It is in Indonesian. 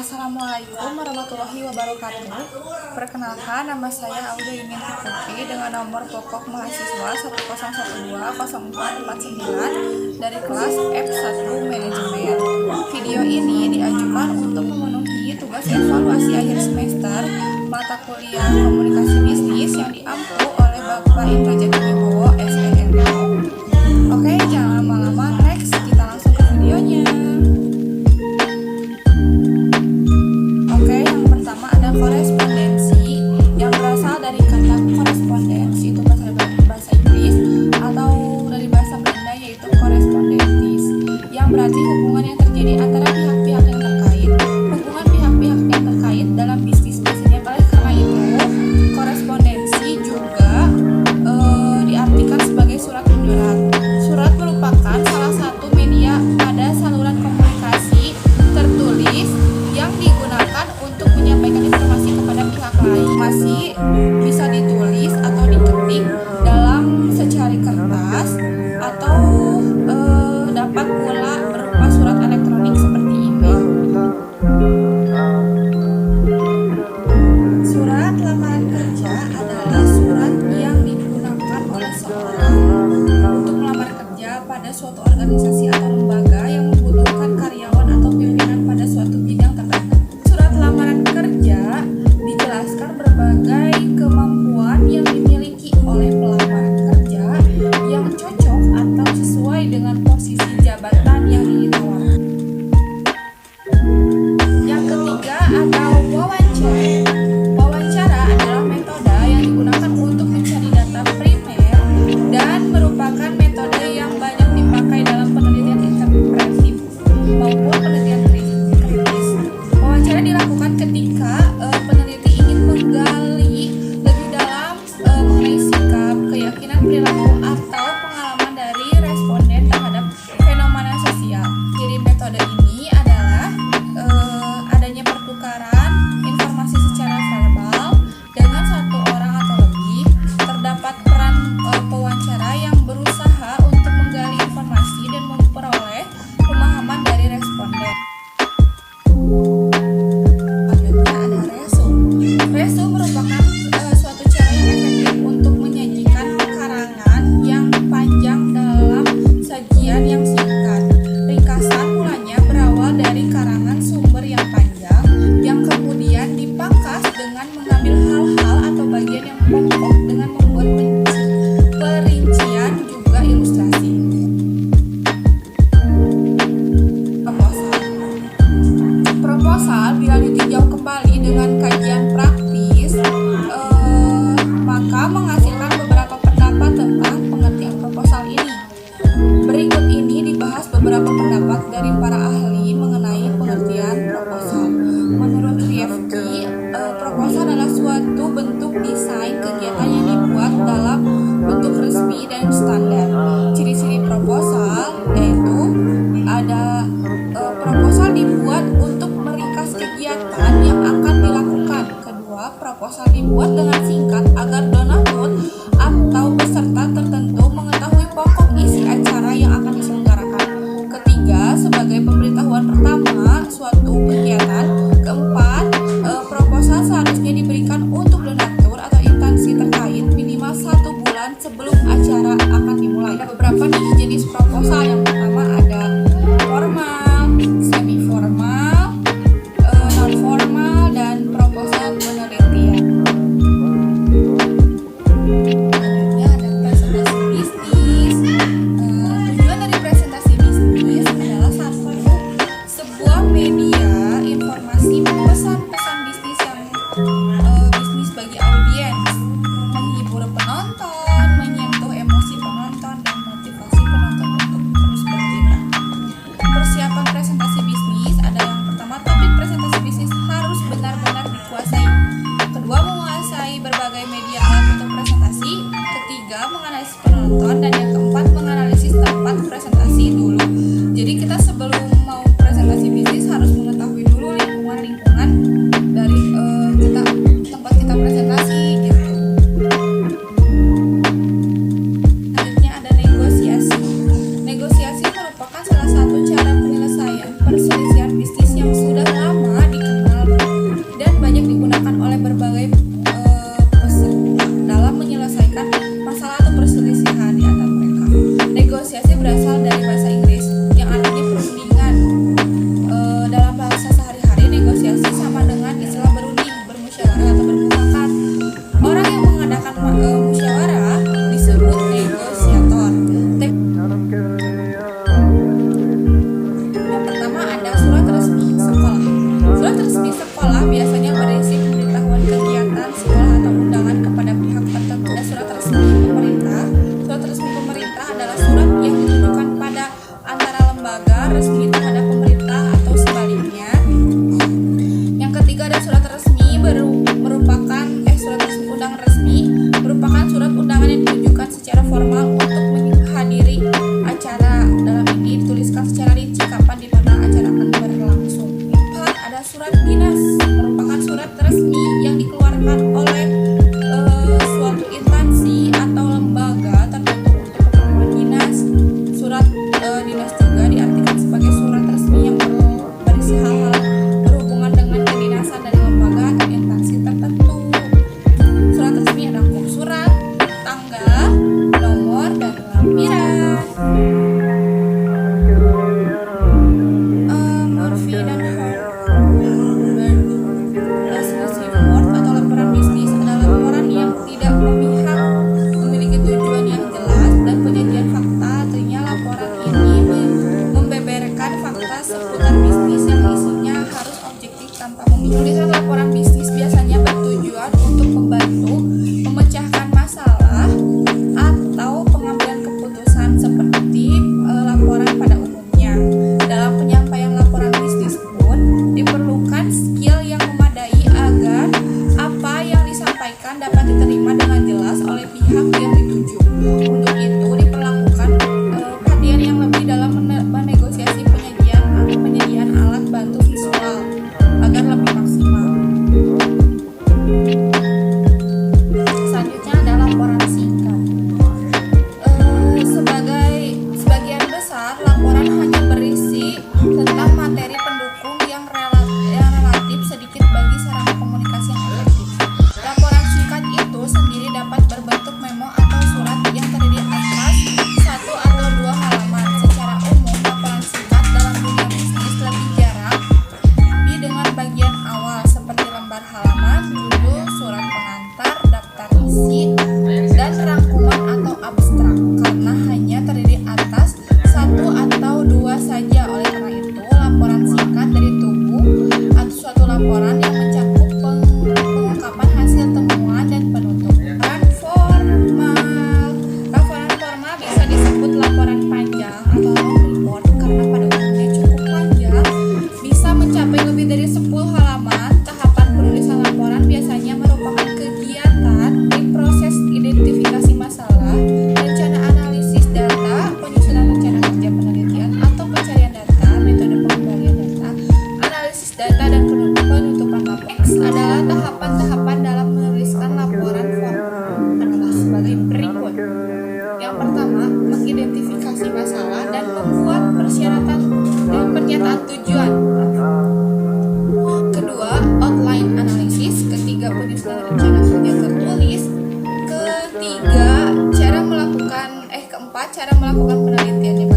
Assalamualaikum warahmatullahi wabarakatuh. Perkenalkan, nama saya Auda Yuminti Putri dengan nomor pokok mahasiswa 1012449 dari kelas F1 Manajemen. Video ini diajukan untuk memenuhi tugas evaluasi akhir semester mata kuliah Komunikasi Bisnis yang diampu oleh Bapak Indra Jatiwibowo, SEM. Oke, jangan lama-lama, next kita langsung ke videonya. Korespondensi yang berasal dari kata korespondensi itu bahasa Inggris atau dari bahasa Belanda yaitu korespondentis, yang berarti hubungan yang terjadi antara pihak-pihak yang terkait. Hubungan pihak-pihak yang terkait dalam bisnis biasanya baik, karena itu korespondensi juga diartikan sebagai surat menyurat. Surat merupakan salah satu media pada saluran komunikasi tertulis yang digunakan untuk menyampaikan informasi kepada pihak lain. Masih bisa ditulis atau diketik dalam secari kertas atau dapat pula berupa surat elektronik seperti email. Surat lamaran kerja adalah surat yang digunakan oleh seorang untuk melamar kerja pada suatu organisasi atau lembaga yang membutuhkan karyawan atau pimpinan pada suatu bidang tertentu. Surat lamaran kerja dijelaskan berbagai kemampuan yang dimiliki oleh pelamar kerja yang cocok atau sesuai dengan posisi jabatan yang ditawarkan. Yang ketiga ada wawancara. Wawancara adalah metode yang digunakan untuk mencari data primer dan merupakan metode yang banyak dipakai dalam penelitian interpretif maupun penelitian kritis. Wawancara dilakukan ketika peneliti ingin menggali lebih dalam mengenai sikap, keyakinan, perilaku, atau pengalaman dari responden terhadap fenomena sosial. Ciri metode ini adalah adanya pertukaran informasi secara verbal dengan satu orang atau lebih. Terdapat peran pewawancara yang berusaha untuk menggali informasi dan memperoleh pemahaman dari responden. Resu merupakan suatu cara yang efektif untuk menyajikan karangan yang panjang dalam sajian yang singkat. Ringkasan mulanya berawal dari karangan sumber yang panjang, yang kemudian dipangkas dengan mengambil hal-hal atau bagian yang pokok dengan membuat perincian juga ilustrasi. Proposal bila ditinjau kembali dengan kajian praktis maka menghasilkan beberapa pendapat tentang pengertian proposal ini. Berikut ini dibahas beberapa pendapat dari para ahli mengenai pengertian proposal. Menurut Rifki, proposal adalah suatu bentuk desain kegiatan yang dibuat dalam bentuk resmi dan standar. Ciri-ciri proposal yaitu ada proposal dibuat untuk meringkas kegiatan yang akan dilakukan. Kedua, proposal dibuat dengan singkat agar donatur atau peserta tertentu mengetahui pokok isi acara yang akan diselenggarakan. Ketiga, sebagai pemberitahuan pertama suatu kegiatan. Keempat, proposal seharusnya diberikan untuk donatur atau instansi terkait minimal 1 bulan sebelum acara akan dimulai. Ada beberapa nih jenis proposal. Yang pertama ada formal, semi formal, non formal, dan proposal penelitian. Selanjutnya ada presentasi bisnis. Tujuan dari presentasi bisnis adalah satu, sebuah media informasi pesan-pesan bisnis yang bisnis bagi audiens, menghibur penonton, menyentuh emosi penonton, dan motivasi penonton untuk terus bertindak. Persiapan presentasi bisnis ada yang pertama, topik presentasi bisnis harus benar-benar dikuasai. Kedua, menguasai berbagai media alat untuk presentasi. Ketiga, menganalisis penonton. Dan yang keempat, menganalisis tempat presentasi dulu. Jadi kita sebelum mau presentasi bisnis harus mengetahui dulu lingkungan dari tempat kita presentasi gitu. Selanjutnya ada negosiasi. Negosiasi merupakan salah satu cara penyelesaian perselisihan bisnis yang sudah lama dikenal berikut. Yang pertama, mengidentifikasi masalah dan membuat persyaratan dan pernyataan tujuan. Kedua, outline analisis. Ketiga, penyusunan rencana kerja tertulis. Keempat, cara melakukan penelitian yang